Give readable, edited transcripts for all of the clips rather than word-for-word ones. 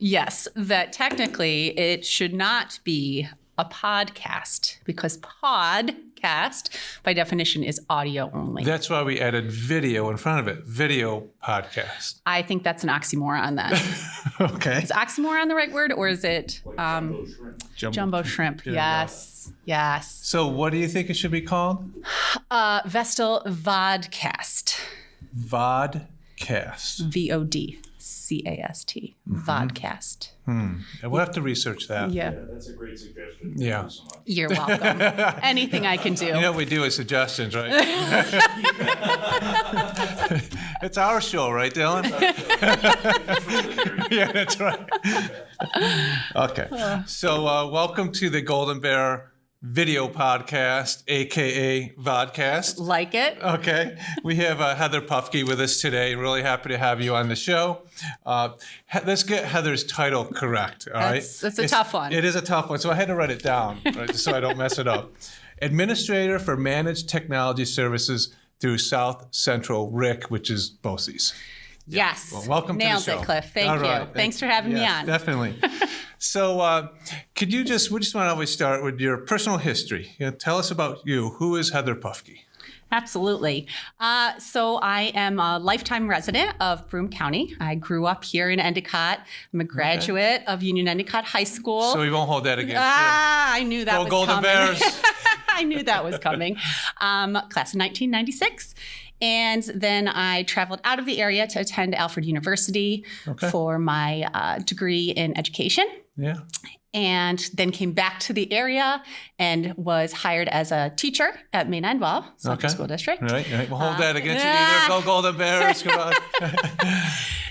Yes, that technically it should not be a podcast because podcast, by definition, is audio only. That's why we added video in front of it. Video podcast. I think that's an oxymoron then. Okay. Is oxymoron the right word, or is it jumbo shrimp? Yes. Yes. So what do you think it should be called? Vestal Vodcast. Vodcast. VODCAST. Vodcast. We'll have to research that. Yeah. That's a great suggestion. Yeah. Thank you so much. You're welcome. Anything I can do. You know what we do is suggestions, right? It's our show, right, Dylan? Yeah, that's right. Okay. So welcome to the Golden Bear video podcast, a.k.a. Vodcast. Like it? Okay. We have Heather Pufky with us today. Really happy to have you on the show. Let's get Heather's title correct, all right? It's a tough one. It is a tough one, so I had to write it down, right, just so I don't mess it up. Administrator for Managed Technology Services through South Central RIC, which is BOCES. Yes. Well, welcome Nailed to the show. it, Cliff. Thank All you. right. Thanks for having me on. Definitely. So we just want to always start with your personal history. Tell us about you. Who is Heather Pufky? Absolutely. So I am a lifetime resident of Broome County. I grew up here in Endicott. I'm a graduate of Union Endicott High School. So we won't hold that against you. I knew that was Golden coming. Bears. I knew that was coming. Class of 1996. And then I traveled out of the area to attend Alfred University for my degree in education. Yeah. And then came back to the area and was hired as a teacher at Maine Endwell Central School District. Right. We'll hold that against you either. Go Golden Bears. Come on.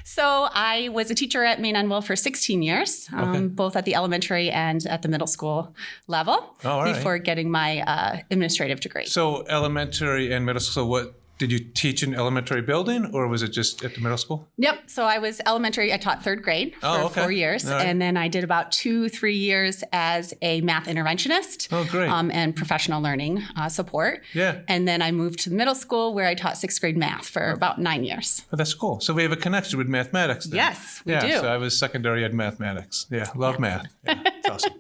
So I was a teacher at Maine Endwell for 16 years, both at the elementary and at the middle school level before getting my administrative degree. So elementary and middle school, what? Did you teach in elementary building or was it just at the middle school? Yep. So I was elementary. I taught third grade for 4 years. Right. And then I did about 2-3 years as a math interventionist. Oh, great. And professional learning support. Yeah. And then I moved to the middle school where I taught sixth grade math for about 9 years. Oh, that's cool. So we have a connection with mathematics then. Yes, we do. So I was secondary ed mathematics. Yeah, love math. Yeah, it's awesome.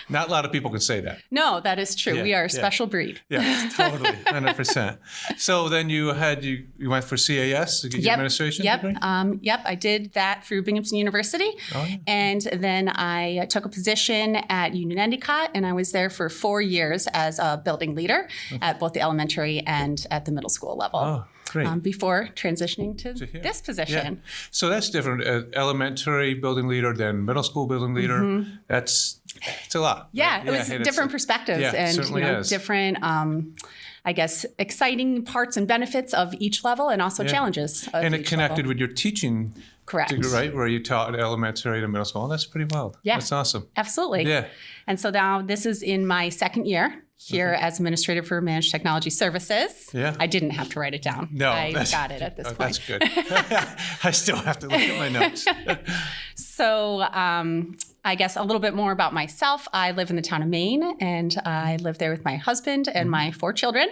Not a lot of people can say that. No, that is true. We are a special breed. Yeah, totally, 100%. So then you went for CAS to get your administration degree? Yep, I did that through Binghamton University. Oh, yeah. And then I took a position at Union Endicott, and I was there for 4 years as a building leader at both the elementary and at the middle school level. Oh, great. Before transitioning to this position. Yeah. So that's different. Elementary building leader, then middle school building leader. It's a lot. Yeah, right? it was different perspectives and different, I guess, exciting parts and benefits of each level and also challenges. And it connected with your teaching degree, right? Where you taught elementary to middle school. That's pretty wild. Yeah. That's awesome. Absolutely. Yeah. And so now this is in my second year here as Administrator for Managed Technology Services. Yeah. I didn't have to write it down. No. I got it at this point. That's good. I still have to look at my notes. So I guess a little bit more about myself. I live in the town of Maine, and I live there with my husband and my 4 children,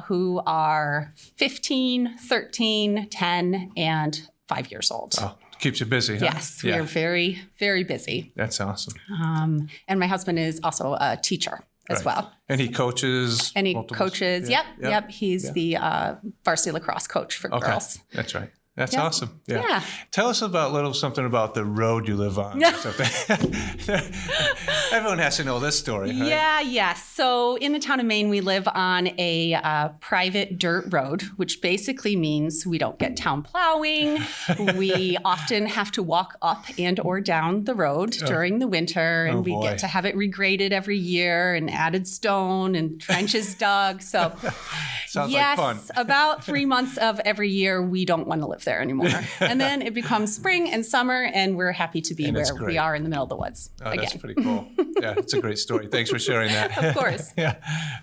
who are 15, 13, 10, and 5 years old. Oh, keeps you busy, huh? Yes, we are very, very busy. That's awesome. And my husband is also a teacher as well. And he coaches? And he coaches, yep. He's the varsity lacrosse coach for girls. That's right. That's awesome. Yeah. Tell us something about the road you live on. Everyone has to know this story, right? Yeah. So in the town of Maine, we live on a private dirt road, which basically means we don't get town plowing. We often have to walk up and or down the road during the winter, and we get to have it regraded every year and added stone and trenches dug. So sounds like fun. About 3 months of every year, we don't want to live there anymore. And then it becomes spring and summer, and we're happy to be where we are in the middle of the woods. Oh, that's pretty cool. Yeah, it's a great story. Thanks for sharing that. Of course. Yeah,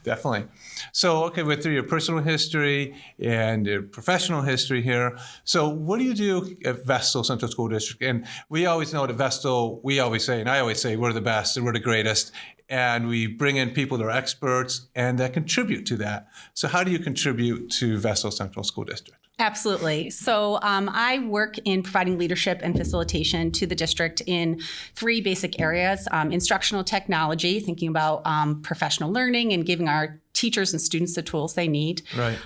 definitely. So, with through your personal history and your professional history here, so what do you do at Vestal Central School District? And we always know that Vestal, we always say, and I always say, we're the best and we're the greatest. And we bring in people that are experts and that contribute to that. So how do you contribute to Vestal Central School District? Absolutely. So I work in providing leadership and facilitation to the district in 3 basic areas: instructional technology, thinking about professional learning and giving our teachers and students the tools they need, Right.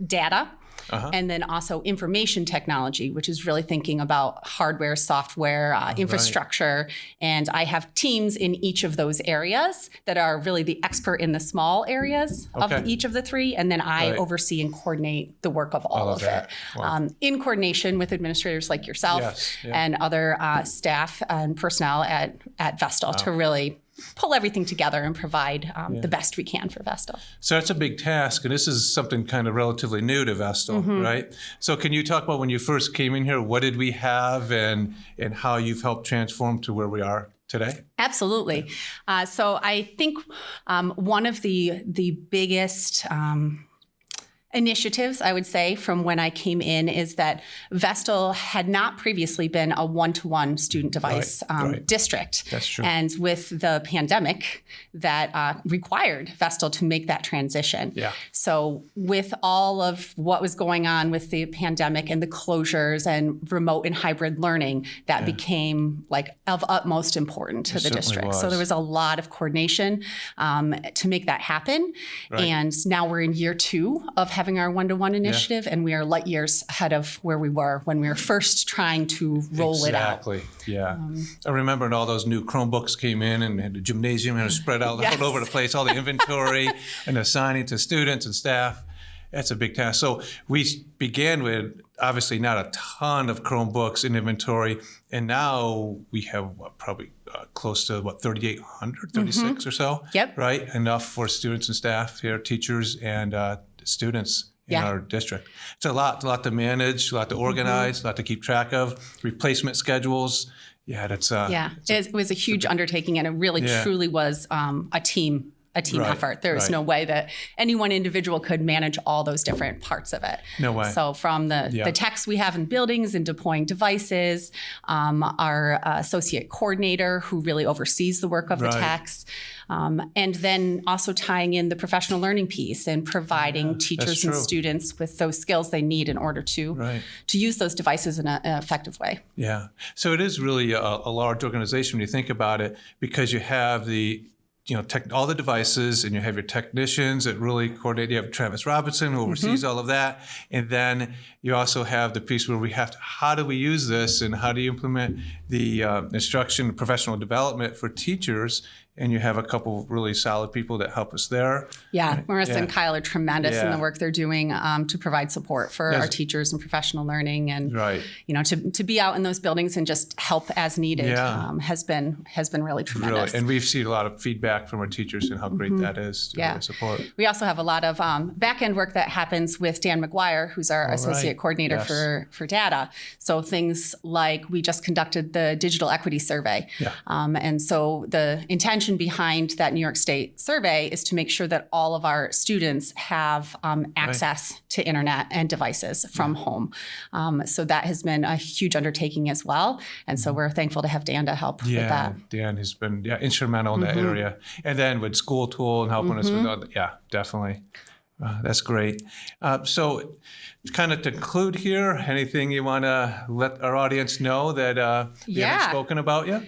Data, and then also information technology, which is really thinking about hardware, software, infrastructure. And I have teams in each of those areas that are really the expert in the small areas Okay. of each of the 3. And then I Right. oversee and coordinate the work of all of that. it, Wow. in coordination with administrators like yourself Yes. Yeah. and other staff and personnel at Vestal to really pull everything together and provide the best we can for Vestal. So that's a big task, and this is something kind of relatively new to Vestal, right? So can you talk about when you first came in here, what did we have and how you've helped transform to where we are today? Absolutely. So I think one of the biggest initiatives, I would say, from when I came in is that Vestal had not previously been a one-to-one student device Right. district. That's true. And with the pandemic, that required Vestal to make that transition. Yeah. So with all of what was going on with the pandemic and the closures and remote and hybrid learning, that became like of utmost importance to the certainly district. So was. there was a lot of coordination to make that happen. Right. And now we're in year 2 of having our one-to-one initiative, and we are light years ahead of where we were when we were first trying to roll it out. Exactly. Yeah. I remember when all those new Chromebooks came in and the gymnasium had to spread out Yes. all over the place, all the inventory and assigning to students and staff. That's a big task. So we began with obviously not a ton of Chromebooks in inventory, and now we have probably close to 3,800, 36 or so. Yep. Right? Enough for students and staff here, teachers and students in our district. It's a lot to manage, a lot to organize, a lot to keep track of, replacement schedules. Yeah, that's It was a huge undertaking, and it really truly was a team Right, effort. There was right. no way that any one individual could manage all those different parts of it. No way. So from the techs we have in buildings and deploying devices, our associate coordinator who really oversees the work of the Right. techs, and then also tying in the professional learning piece and providing teachers and true. students with those skills they need in order to Right. to use those devices in an effective way. Yeah. So it is really a large organization when you think about it, because you have all the devices, and you have your technicians that really coordinate. You have Travis Robinson who oversees all of that. And then you also have the piece where how do we use this, and how do you implement the instruction, professional development for teachers? And you have a couple of really solid people that help us there. Yeah, Right. Marissa and Kyle are tremendous in Yeah. the work they're doing to provide support for our teachers and professional learning, and Right. to be out in those buildings and just help as needed Yeah. has been really tremendous. Really. And we've seen a lot of feedback from our teachers and how great that is to really support. We also have a lot of back end work that happens with Dan McGuire, who's our associate right. coordinator Yes. for data. So things like we just conducted the digital equity survey. Yeah. And so the intention behind that New York State survey is to make sure that all of our students have access to internet and devices from home. So that has been a huge undertaking as well. And so we're thankful to have Dan to help with that. Dan has been instrumental in that area. And then with School Tool and helping us with all definitely. That's great. So kind of to conclude here, anything you want to let our audience know that we haven't spoken about yet?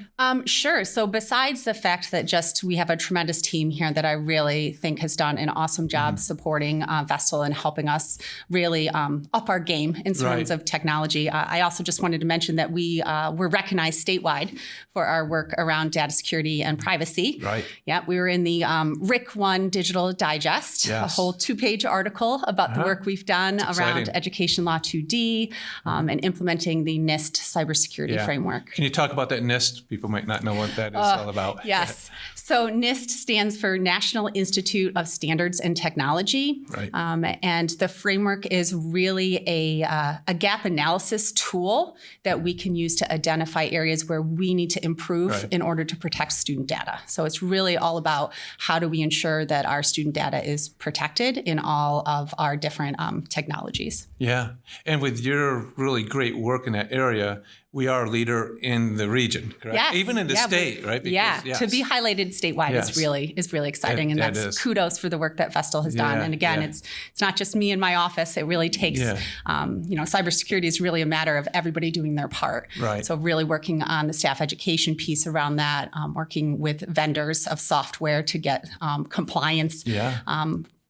Sure. So besides the fact that we have a tremendous team here that I really think has done an awesome job supporting Vestal and helping us really up our game in terms of technology. I also just wanted to mention that we were recognized statewide for our work around data security and privacy. Right. Yeah, we were in the RIC 1 Digital Digest, a whole 2-page article about the work we've done around Education Law 2D and implementing the NIST cybersecurity framework. Can you talk about that NIST? People might not know what that is all about. Yes. So NIST stands for National Institute of Standards and Technology. Right. And the framework is really a gap analysis tool that we can use to identify areas where we need to improve in order to protect student data. So it's really all about how do we ensure that our student data is protected in all of our different technologies. Yeah. And with your really great work in that area, we are a leader in the region, correct? Yes. Even in the state, right? Because, to be highlighted statewide is really exciting, and that's kudos for the work that Vestal has done. And again, it's not just me in my office. It really takes, cybersecurity is really a matter of everybody doing their part. Right. So really working on the staff education piece around that, working with vendors of software to get compliance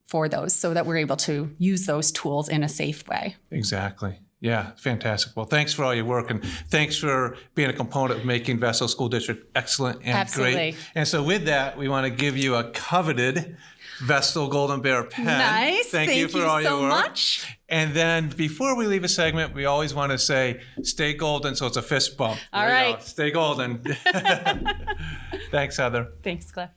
for those, so that we're able to use those tools in a safe way. Exactly. Yeah, fantastic. Well, thanks for all your work, and thanks for being a component of making Vestal School District excellent and great. And so with that, we want to give you a coveted Vestal Golden Bear pen. Nice. Thank you for all your work. Much. And then before we leave a segment, we always want to say, stay golden, so it's a fist bump. All right. Stay golden. Thanks, Heather. Thanks, Cliff.